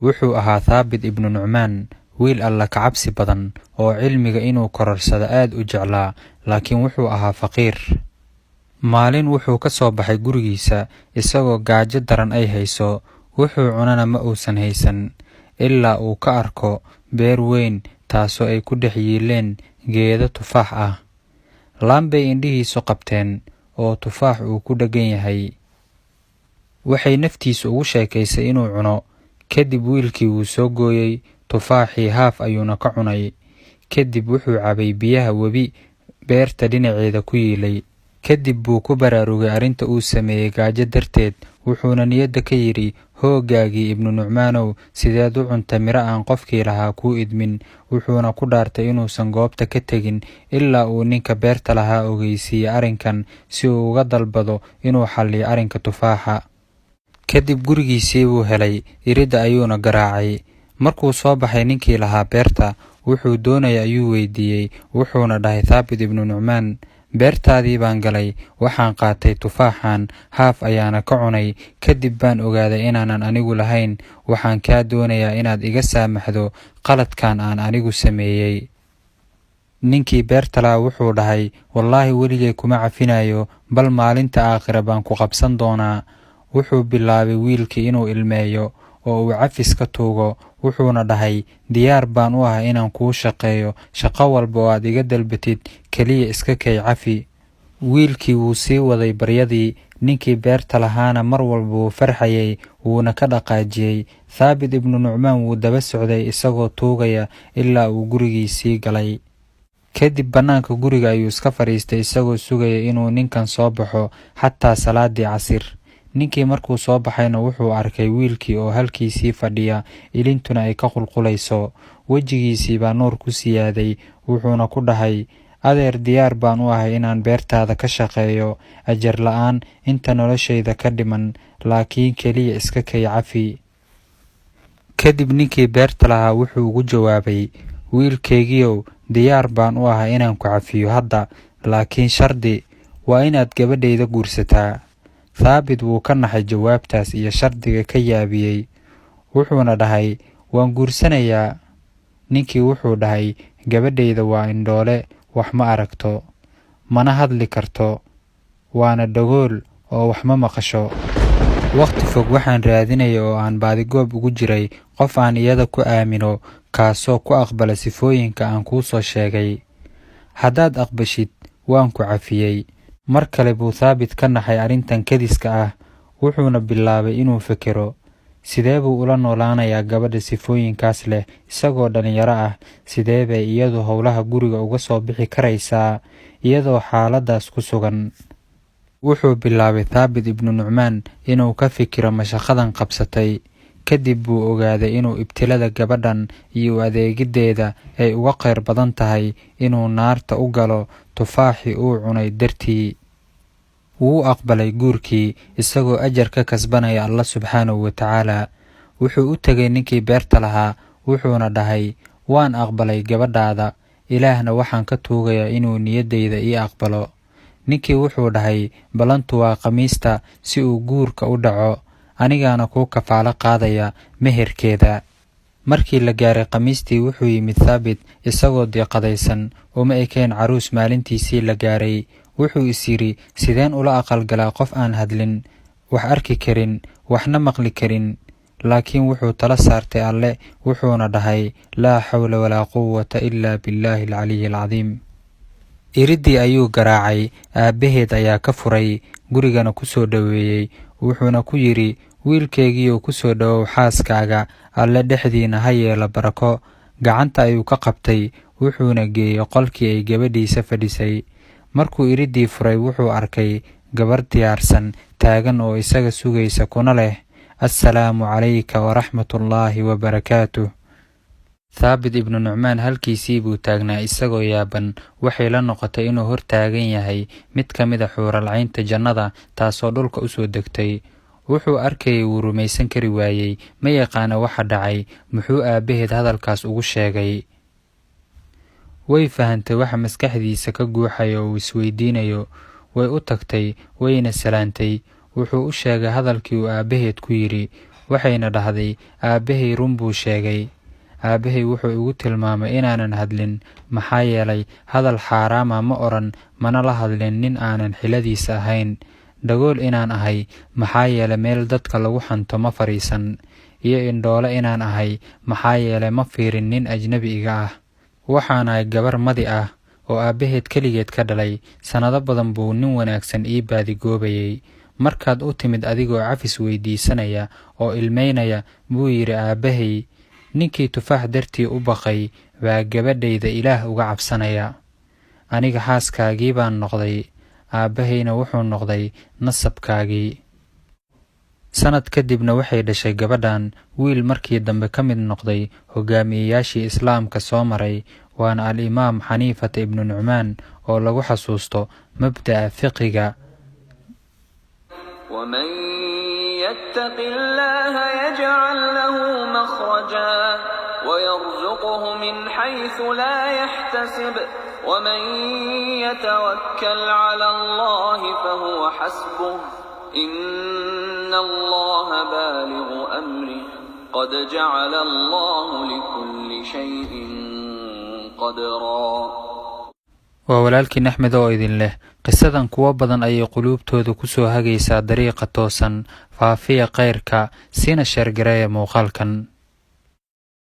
wuxuu ahaa Thaabit ibnu Nucmaan wiil alla ka cabsi badan oo cilmiga inuu kororsado aad u jeclaa, laakiin wuxuu ahaa faqiir. Maalin wuxuu ka soo baxay gurigiisa isagoo gaajo daran ay hayso, wuxuu cunana ma uusan haysan, ilaa uu ka arko beer weyn taasoo ay ku dhex yiileen geedo tufaax ah. Laan bay indhihiisu qabteen oo tufaax uu ku dheggan yahay. Waxay naftiisu ugu sheekaysay inuu cuno. Kadib wiilkii wuu soo gooyey tufaaxii haaf ayuuna ka cunay. Kadib wuxuu cabay biyaha webi beerta dhinaceeda ku yiilay. Kadib buu ku baraarugay arrinta uu sameeyey gaajo darteed, wuxuuna niyadda ka yidhi, hoogaagii ibnu Nucmaanow, sideed u cunta miro aan qofkii lahaa kuu idmin. Wuxuuna ku dhaartay inuusan goobta ka tegin ilaa uu ninka beerta lahaa ogeysiiyey arrinkan si uu uga dalbado inuu xalliyo arrinka tufaaxa. Kadib gurigiisii buu helay, iridda ayuuna garaacay. Markuu soo baxay ninkii lahaa beerta, wuxuu doonayay ayuu weydiiyey, wuxuuna dhahay, Thaabit ibnu Nucmaan, beertaadii baan galay, waxaan qaatay tufaaxan, haaf ayaana ka cunay. Kadib baan ogaaday inaanan anigu lahayn. Waxaan kaa doonayaa inaad iga saamaxdo qaladkan aan anigu sameeyey. Ninkii beerta lahaa wuxuu dhahay, wallaahi weligay kuma cafinayo, bal maalinta aakhira baan ku qabsan doonaa. Wuxuu bilaabay wiilkii inuu ilmeeyo oo uu cafis ka tuugo, wuxuuna dhahay, diyaar baan u ahay inaan kuu shaqeeyo, shaqo walba oo aad iga dalbatid, keliya iska kay cafi. Wiilkii wuu sii waday baryadii, ninkii beerta lahaana mar walba wuu farxayay, wuuna ka dhaqaajiyey. Thaabit ibnu Nucmaan wuu daba socday isagoo tuugaya ilaa uu gurigiisii galay. Kadib bannaanka guriga ayuu iska fadhiistay isagoo sugaya inuu ninkan soo baxo xataa salaadii casir. Ninkii markuu soo baxayna wuxuu arkay wiilkii oo halkiisii fadhiya, ilintuna ay ka qulqulayso. Wejigiisii baa nuur ku siyaaday, wuxuuna ku dhahay, adeer, diyaar baan u ahay inaan beertaada ka shaqeeyo ajar la'aan inta noloshayda ka dhiman, laakiin keliya iska kay cafi. Kadib ninkii beerta lahaa wuxuu ugu jawaabay, wiilkaygiiow, diyaar baan u ahay inaan ku cafiyo hadda, laakiin shardi waa inaad gabadhayda guursataa. Thaabit wuu ka naxay jawaabtaas iyo shardiga ka yaabiyey, wuxuuna dhahay, waan guursanayaa. Ninkii wuxuu dhahay, gabadhayda waa indhoole, wax ma aragto, mana hadli karto, waana dhagool oo wax ma maqasho. Waqti fog waxaan raadinaya oo aan baadigoob ugu jiray qof aan iyada ku aamino, kaasoo ku aqbala sifooyinka aan kuu soo sheegay. Haddaad aqbashid, waan ku cafiyey. Mar kale buu Thaabit ka naxay arrintan kadiska ah, wuxuuna bilaabay inuu fekero, sidee buu ula noolaanayaa gabadha sifooyinkaas leh isagoo dhalinyaro ah? Sidee bay iyadu howlaha guriga uga soo bixi karaysaa iyadoo xaaladdaas ku sugan? Wuxuu bilaabay Thaabit ibnu Nucmaan inuu ka fikiro mashaqadan qabsatay. Kadib buu ogaaday inuu ibtilada gabadhan iyo adeegiddeeda ay uga khayr badan tahay inuu naarta u galo tufaaxii uu cunay dartii. Wuu aqbalay guurkii isagoo ajar ka kasbanaya Allah subxaanahu wa tacaala. Wuxuu u tegay ninkii beerta lahaa, wuxuuna dhahay, waan aqbalay gabadhaada, ilaahna waxaan ka tuugayaa inuu niyaddayda ii aqbalo. Ninkii wuxuu dhahay, ballantu waa Khamiista si uu guurka u dhaco, anigaana kuu kafaalo qaadaya meherkeeda. Markii la gaaray Khamiistii wuxuu yimid Thaabit isagoo diiqadaysan, uma ekayn caruus maalintiisii la gaaray. Wuxuu is yidhi, sideen ula aqalgalaa qof aan hadlin, wax arki karin, waxna maqli karin? Laakiin wuxuu tala saartay Alle, wuxuuna dhahay, laa xawla walaa quwwata ilaa billaahi alcaliyi alcadiim. Iriddii ayuu garaacay, aabbaheed ayaa ka furay, gurigana ku soo dhoweeyey, wuxuuna ku yidhi, wiilkaygiioo ku soo dhowow xaaskaaga, Alle dhexdiina ha yeelo barako. Gacanta ayuu ka qabtay, wuxuuna geeyey qolkii ay gabadhiisa fadhisay. Markuu iriddii furay wuxuu arkay gabar diyaarsan, taagan oo isaga sugaysa, kuna leh, assalaamu calayka waraxmatullaahi wabarakaatuh. Thaabit ibnu Nucmaan halkiisii buu taagnaa isagoo yaaban. Waxay la noqotay inuu hor taagan yahay mid ka mid a xuuralcaynta jannada taasoo dhulka u soo degtay. Wuxuu arkayay wuu rumaysan kari waayey, ma yaqaana waxa dhacay, muxuu aabbaheed hadalkaas ugu sheegay? Way fahantay waxa maskaxdiisa ka guuxaya oo uu isweydiinayo. Way u tagtay, wayna salaantay. Wuxuu u sheegay hadalkii uu aabbaheed ku yidhi, waxayna dhahday, aabbahay run buu sheegay. Aabbahay wuxuu igu tilmaamay inaanan hadlin, maxaa yeelay hadal xaaraama ma odhan, mana la hadlin nin aanan xiladiisa ahayn. Dhagool inaan ahay, maxaa yeelay meel dadka lagu xanto ma fadhiisan. Iyo indhoole inaan ahay, maxaa yeelay ma fiirin nin ajnabi iga ah. Waxaan ahay gabar madi ah oo aabbaheed keligeed ka dhalay. Sannado badan buu nin wanaagsan ii baadigoobayay. Markaad u timid adigoo cafis weydiisanaya oo ilmaynaya, buu yidhi aabbahay, ninkii tufaax dartii u baqay baa gabadhayda Ilaah uga cabsanaya. Aniga xaaskaagii baan noqday, aabbahayna wuxuu noqday nasabkaagii. Sanad kadibna waxay dhashay gabadhan wiil markii dambe ka mid noqday hogaamiyeyaashii Islaamka soo maray, waana al-Imaam Xaniifata ibnu Nucmaan oo lagu xasuusto mabda'a fiqiga. ومن يتق الله يجعل له مخرجا ويرزقه من حيث لا يحتسب ومن يتوكل على الله فهو حسبه إن الله بالغ أمره قد جعل الله لكل شيء قدرا. waa walaalkiin Axmed oo idin leh, qisadan kuwa badan ayay quluubtooda ku soo hagaysaa dariiqa toosan. Faafiya khayrka, siina sheergareeya muuqaalkan.